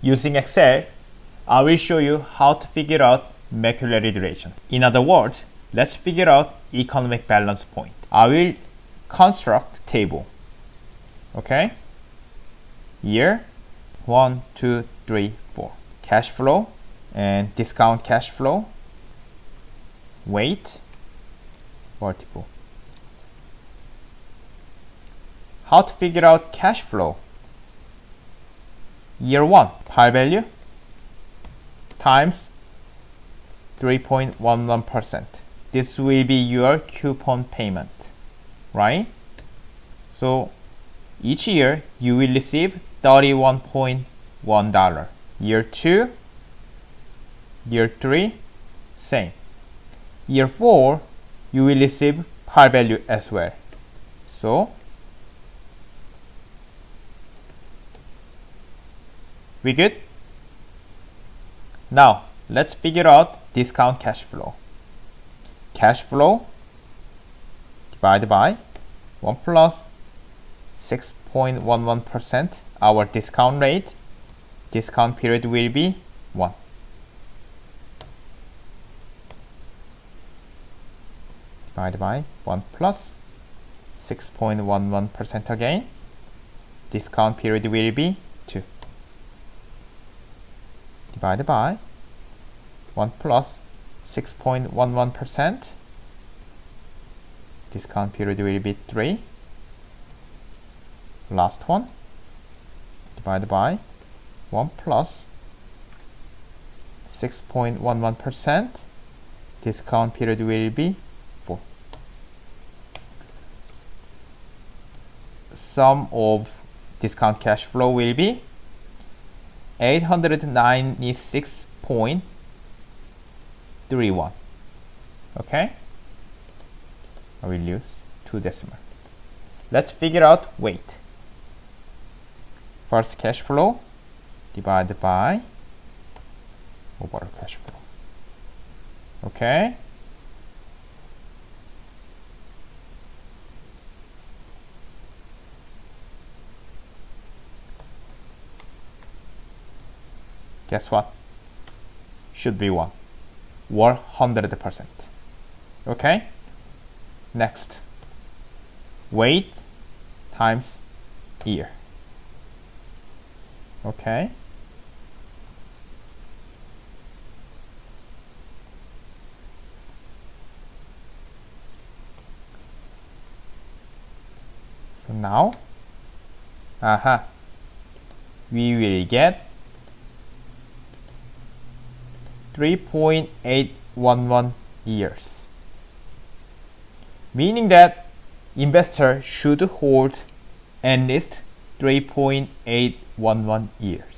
Using Excel, I will show you how to figure out Macaulay duration. In other words, let's figure out economic balance point. I will construct table. Okay? Year 1, 2, 3, 4. Cash flow and discount cash flow. Weight, multiple. How to figure out cash flow? Year 1, par value times 3.11%. This will be your coupon payment, right? So each year you will receive $31.1. Year 2, year 3, same. Year 4, you will receive par value as well. So we good? Now let's figure out discount cash flow. Cash flow divided by 1 plus 6.11%. Our discount rate, discount period will be 1. Divided by 1 plus 6.11% again. Discount period will be 2. Divided by 1 plus 6.11%. Discount period will be 3. Last one. Divided by 1 plus 6.11%. Discount period will be 4. Sum of discount cash flow will be 896.31. Okay? I will use 2 decimal. Let's figure out weight. First cash flow divided by overall cash flow. Okay? Guess what? Should be 1. 100%. Okay? Next. Weight times year. Okay? So now, we will get 3.811 years. Meaning that investor should hold at least 3.811 years.